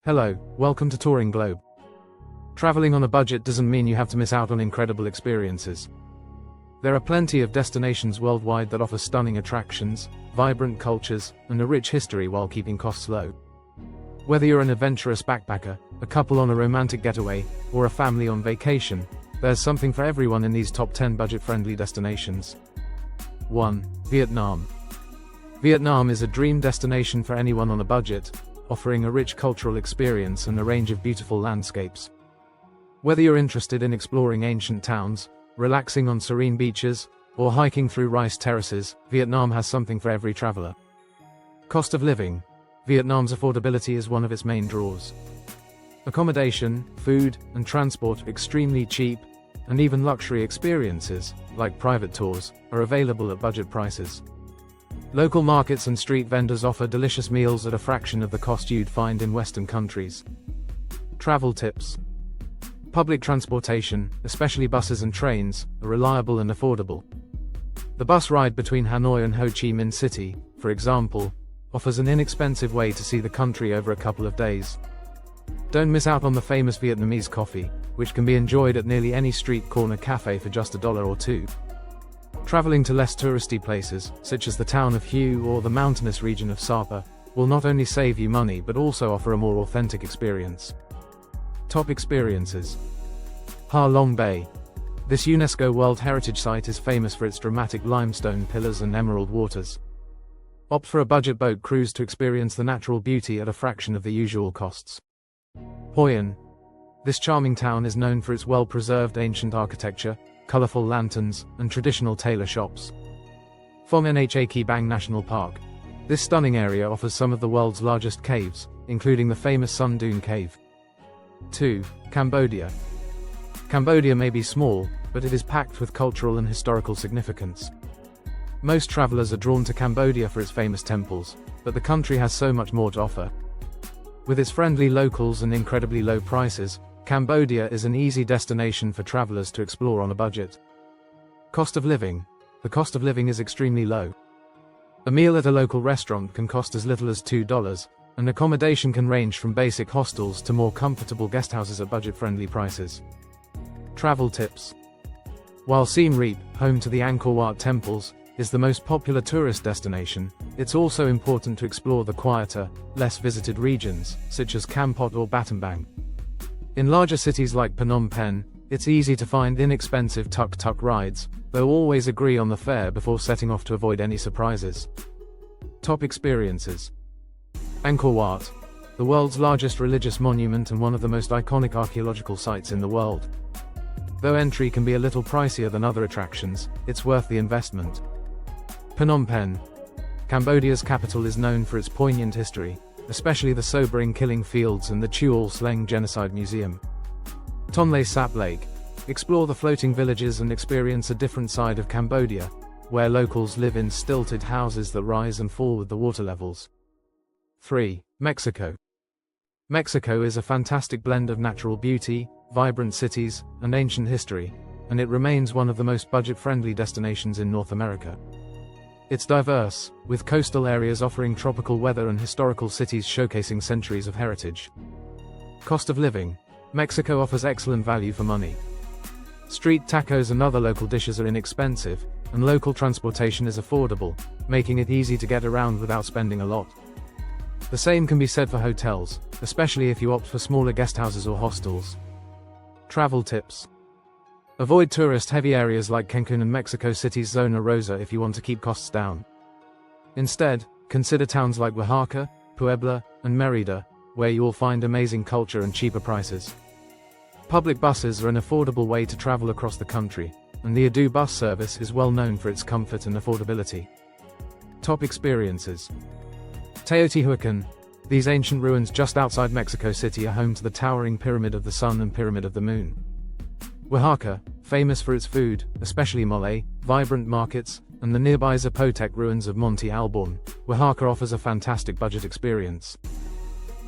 Hello, welcome to Touring Globe. Traveling on a budget doesn't mean you have to miss out on incredible experiences. There are plenty of destinations worldwide that offer stunning attractions, vibrant cultures, and a rich history while keeping costs low. Whether you're an adventurous backpacker, a couple on a romantic getaway, or a family on vacation, there's something for everyone in these top 10 budget-friendly destinations. 1. Vietnam. Vietnam is a dream destination for anyone on a budget, offering a rich cultural experience and a range of beautiful landscapes. Whether you're interested in exploring ancient towns, relaxing on serene beaches, or hiking through rice terraces, Vietnam has something for every traveler. Cost of living. Vietnam's affordability is one of its main draws. Accommodation, food, and transport are extremely cheap, and even luxury experiences, like private tours, are available at budget prices. Local markets and street vendors offer delicious meals at a fraction of the cost you'd find in Western countries. Travel tips. Public transportation, especially buses and trains, are reliable and affordable. The bus ride between Hanoi and Ho Chi Minh City, for example, offers an inexpensive way to see the country over a couple of days. Don't miss out on the famous Vietnamese coffee, which can be enjoyed at nearly any street corner cafe for just $1 or $2. Traveling to less touristy places, such as the town of Hue or the mountainous region of Sapa, will not only save you money but also offer a more authentic experience. Top experiences. Ha Long Bay. This UNESCO World Heritage Site is famous for its dramatic limestone pillars and emerald waters. Opt for a budget boat cruise to experience the natural beauty at a fraction of the usual costs. Hoi An. This charming town is known for its well-preserved ancient architecture, colorful lanterns, and traditional tailor shops. Phom Nha Ke Bang National Park. This stunning area offers some of the world's largest caves, including the famous Sun Dune Cave. 2. Cambodia. Cambodia may be small, but it is packed with cultural and historical significance. Most travelers are drawn to Cambodia for its famous temples, but the country has so much more to offer. With its friendly locals and incredibly low prices, Cambodia is an easy destination for travelers to explore on a budget. Cost of living. The cost of living is extremely low. A meal at a local restaurant can cost as little as $2, and accommodation can range from basic hostels to more comfortable guesthouses at budget-friendly prices. Travel tips. While Siem Reap, home to the Angkor Wat temples, is the most popular tourist destination, it's also important to explore the quieter, less visited regions, such as Kampot or Battambang. In larger cities like Phnom Penh, it's easy to find inexpensive tuk-tuk rides, though always agree on the fare before setting off to avoid any surprises. Top experiences. Angkor Wat, the world's largest religious monument and one of the most iconic archaeological sites in the world. Though entry can be a little pricier than other attractions, it's worth the investment. Phnom Penh. Cambodia's capital is known for its poignant history, especially the sobering killing fields and the Chuol Sleng Genocide Museum. Tonle Sap Lake. Explore the floating villages and experience a different side of Cambodia, where locals live in stilted houses that rise and fall with the water levels. 3. Mexico. Mexico is a fantastic blend of natural beauty, vibrant cities, and ancient history, and it remains one of the most budget-friendly destinations in North America. It's diverse, with coastal areas offering tropical weather and historical cities showcasing centuries of heritage. Cost of living. Mexico offers excellent value for money. Street tacos and other local dishes are inexpensive, and local transportation is affordable, making it easy to get around without spending a lot. The same can be said for hotels, especially if you opt for smaller guesthouses or hostels. Travel tips. Avoid tourist-heavy areas like Cancun and Mexico City's Zona Rosa if you want to keep costs down. Instead, consider towns like Oaxaca, Puebla, and Mérida, where you will find amazing culture and cheaper prices. Public buses are an affordable way to travel across the country, and the Edu bus service is well known for its comfort and affordability. Top experiences. Teotihuacan. These ancient ruins just outside Mexico City are home to the towering Pyramid of the Sun and Pyramid of the Moon. Oaxaca, famous for its food, especially mole, vibrant markets, and the nearby Zapotec ruins of Monte Alborn, Oaxaca offers a fantastic budget experience.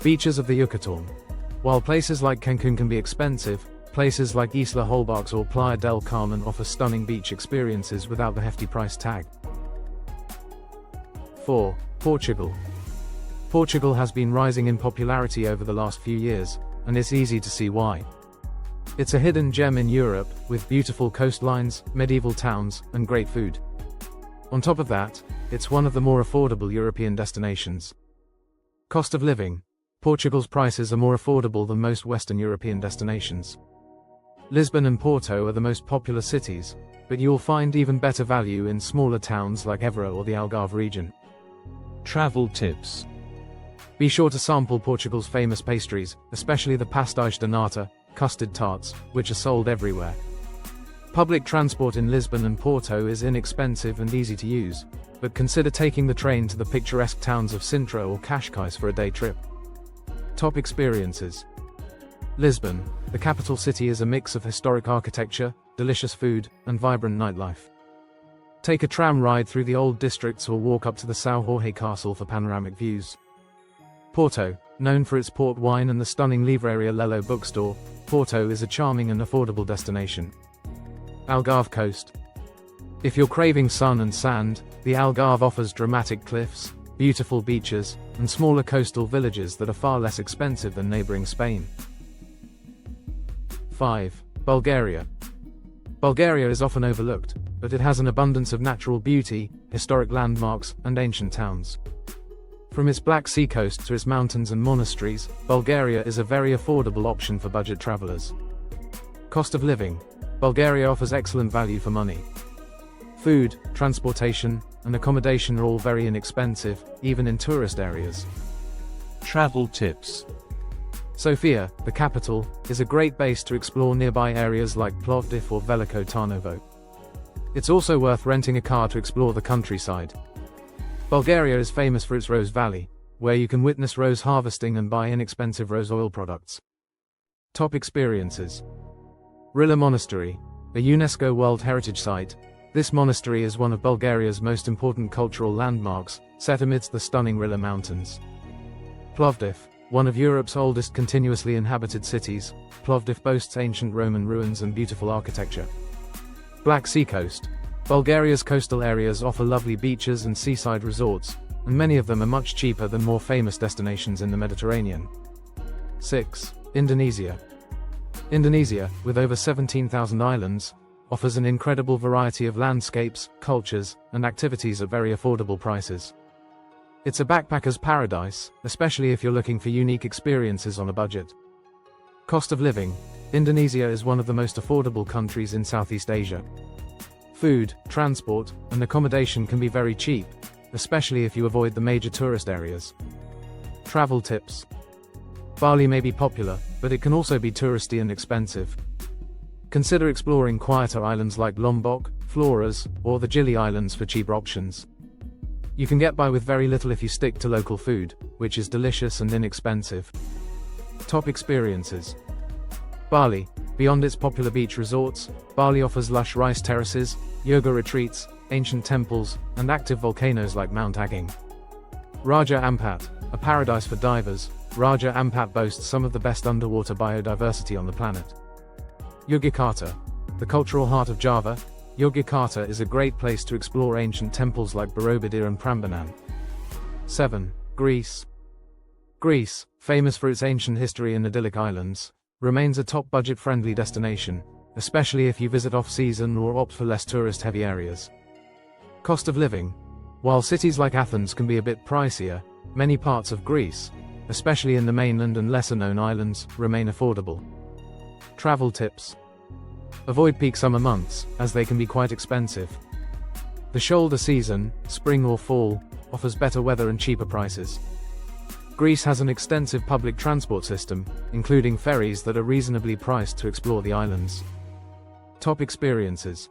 Beaches of the Yucatán. While places like Cancun can be expensive, places like Isla Holbox or Playa del Carmen offer stunning beach experiences without the hefty price tag. 4. Portugal. Portugal has been rising in popularity over the last few years, and it's easy to see why. It's a hidden gem in Europe, with beautiful coastlines, medieval towns, and great food. On top of that, it's one of the more affordable European destinations. Cost of living. Portugal's prices are more affordable than most Western European destinations. Lisbon and Porto are the most popular cities, but you'll find even better value in smaller towns like Évora or the Algarve region. Travel tips. Be sure to sample Portugal's famous pastries, especially the pastéis de nata, custard tarts, which are sold everywhere. Public transport in Lisbon and Porto is inexpensive and easy to use, but consider taking the train to the picturesque towns of Sintra or Cascais for a day trip. Top experiences. Lisbon, the capital city, is a mix of historic architecture, delicious food, and vibrant nightlife. Take a tram ride through the old districts or walk up to the São Jorge Castle for panoramic views. Porto, known for its port wine and the stunning Livraria Lelo bookstore, Porto is a charming and affordable destination. Algarve coast. If you're craving sun and sand, the Algarve offers dramatic cliffs, beautiful beaches, and smaller coastal villages that are far less expensive than neighboring Spain. 5. Bulgaria. Bulgaria is often overlooked, but it has an abundance of natural beauty, historic landmarks, and ancient towns. From its Black Sea coast to its mountains and monasteries, Bulgaria is a very affordable option for budget travelers. Cost of living. Bulgaria offers excellent value for money. Food, transportation, and accommodation are all very inexpensive, even in tourist areas. Travel tips. Sofia, the capital, is a great base to explore nearby areas like Plovdiv or Veliko Tarnovo. It's also worth renting a car to explore the countryside. Bulgaria is famous for its Rose Valley, where you can witness rose harvesting and buy inexpensive rose oil products. Top experiences. Rila Monastery, a UNESCO World Heritage Site. This monastery is one of Bulgaria's most important cultural landmarks, set amidst the stunning Rila Mountains. Plovdiv, one of Europe's oldest continuously inhabited cities, Plovdiv boasts ancient Roman ruins and beautiful architecture. Black Sea coast. Bulgaria's coastal areas offer lovely beaches and seaside resorts, and many of them are much cheaper than more famous destinations in the Mediterranean. 6. Indonesia. Indonesia, with over 17,000 islands, offers an incredible variety of landscapes, cultures, and activities at very affordable prices. It's a backpacker's paradise, especially if you're looking for unique experiences on a budget. Cost of living. Indonesia is one of the most affordable countries in Southeast Asia. Food, transport, and accommodation can be very cheap, especially if you avoid the major tourist areas. Travel tips. Bali may be popular, but it can also be touristy and expensive. Consider exploring quieter islands like Lombok, Flores, or the Gili Islands for cheaper options. You can get by with very little if you stick to local food, which is delicious and inexpensive. Top experiences. Bali. Beyond its popular beach resorts, Bali offers lush rice terraces, yoga retreats, ancient temples, and active volcanoes like Mount Agung. Raja Ampat, a paradise for divers, Raja Ampat boasts some of the best underwater biodiversity on the planet. Yogyakarta, the cultural heart of Java, Yogyakarta is a great place to explore ancient temples like Borobudur and Prambanan. 7. Greece. Greece, famous for its ancient history and idyllic islands, remains a top budget-friendly destination, especially if you visit off-season or opt for less tourist-heavy areas. Cost of living. While cities like Athens can be a bit pricier, many parts of Greece, especially in the mainland and lesser-known islands, remain affordable. Travel tips. Avoid peak summer months, as they can be quite expensive. The shoulder season, spring or fall, offers better weather and cheaper prices. Greece has an extensive public transport system, including ferries that are reasonably priced to explore the islands. Top experiences.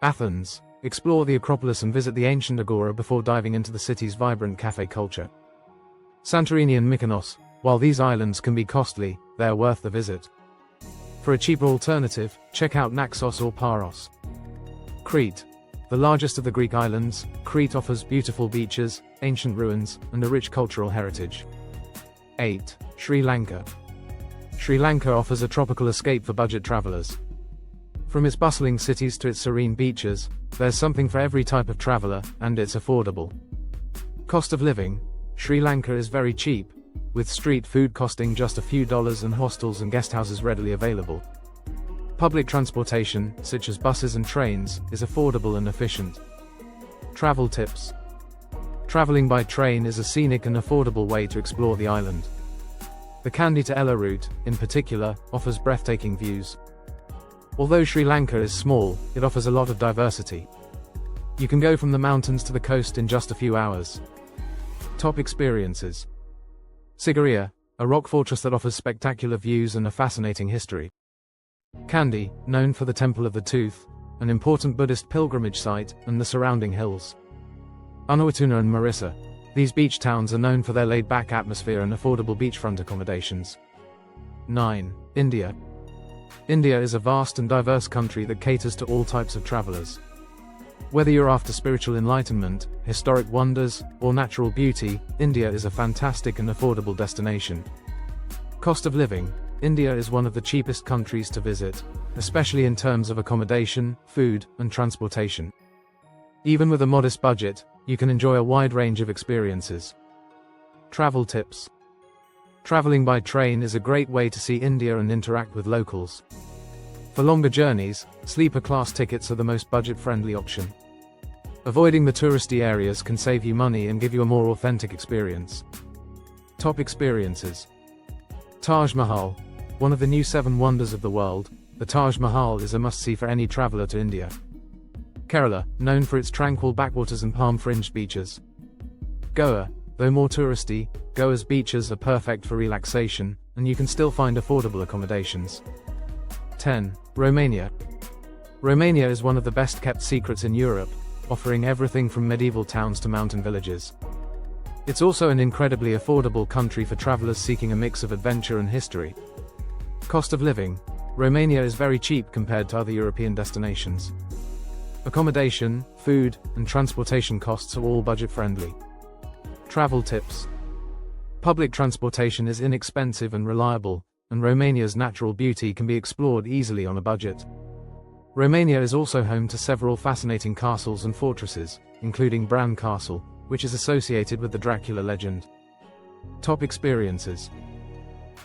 Athens. Explore the Acropolis and visit the ancient Agora before diving into the city's vibrant cafe culture. Santorini and Mykonos. While these islands can be costly, they are worth the visit. For a cheaper alternative, check out Naxos or Paros. Crete. The largest of the Greek islands, Crete offers beautiful beaches, ancient ruins, and a rich cultural heritage. 8. Sri Lanka. Sri Lanka offers a tropical escape for budget travelers. From its bustling cities to its serene beaches, there's something for every type of traveler, and it's affordable. Cost of living. Sri Lanka is very cheap, with street food costing just a few dollars and hostels and guesthouses readily available. Public transportation, such as buses and trains, is affordable and efficient. Travel tips. Traveling by train is a scenic and affordable way to explore the island. The Kandy to Ella route, in particular, offers breathtaking views. Although Sri Lanka is small, it offers a lot of diversity. You can go from the mountains to the coast in just a few hours. Top experiences. Sigiriya, a rock fortress that offers spectacular views and a fascinating history. Kandy, known for the Temple of the Tooth, an important Buddhist pilgrimage site, and the surrounding hills. Unawatuna and Marissa. These beach towns are known for their laid-back atmosphere and affordable beachfront accommodations. 9. India. India is a vast and diverse country that caters to all types of travelers. Whether you're after spiritual enlightenment, historic wonders, or natural beauty, India is a fantastic and affordable destination. Cost of living. India is one of the cheapest countries to visit, especially in terms of accommodation, food, and transportation. Even with a modest budget, you can enjoy a wide range of experiences. Travel tips. Traveling by train is a great way to see India and interact with locals. For longer journeys, sleeper class tickets are the most budget-friendly option. Avoiding the touristy areas can save you money and give you a more authentic experience. Top experiences. Taj Mahal. One of the new 7 wonders of the world, the Taj Mahal is a must-see for any traveler to India. Kerala, known for its tranquil backwaters and palm-fringed beaches. Goa, though more touristy, Goa's beaches are perfect for relaxation, and you can still find affordable accommodations. 10. Romania. Romania is one of the best-kept secrets in Europe, offering everything from medieval towns to mountain villages. It's also an incredibly affordable country for travelers seeking a mix of adventure and history. Cost of living. Romania is very cheap compared to other European destinations. Accommodation, food, and transportation costs are all budget-friendly. Travel tips. Public transportation is inexpensive and reliable, and Romania's natural beauty can be explored easily on a budget. Romania is also home to several fascinating castles and fortresses, including Bran Castle, which is associated with the Dracula legend. Top experiences.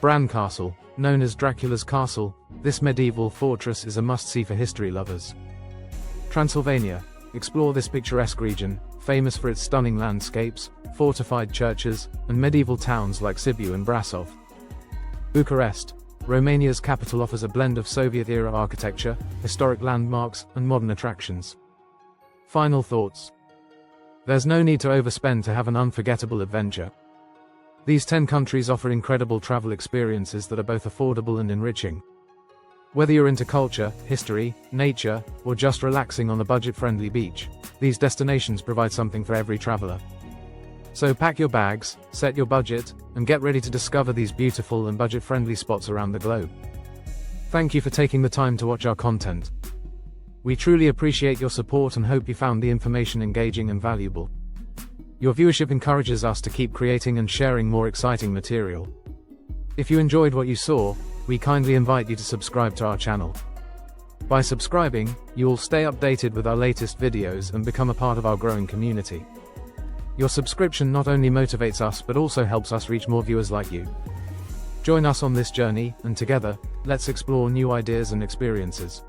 Bran Castle, known as Dracula's Castle, this medieval fortress is a must-see for history lovers. Transylvania. Explore this picturesque region, famous for its stunning landscapes, fortified churches, and medieval towns like Sibiu and Brasov. Bucharest. Romania's capital offers a blend of Soviet-era architecture, historic landmarks, and modern attractions. Final thoughts. There's no need to overspend to have an unforgettable adventure. These 10 countries offer incredible travel experiences that are both affordable and enriching. Whether you're into culture, history, nature, or just relaxing on a budget-friendly beach, these destinations provide something for every traveler. So pack your bags, set your budget, and get ready to discover these beautiful and budget-friendly spots around the globe. Thank you for taking the time to watch our content. We truly appreciate your support and hope you found the information engaging and valuable. Your viewership encourages us to keep creating and sharing more exciting material. If you enjoyed what you saw, we kindly invite you to subscribe to our channel. By subscribing, you will stay updated with our latest videos and become a part of our growing community. Your subscription not only motivates us but also helps us reach more viewers like you. Join us on this journey, and together, let's explore new ideas and experiences.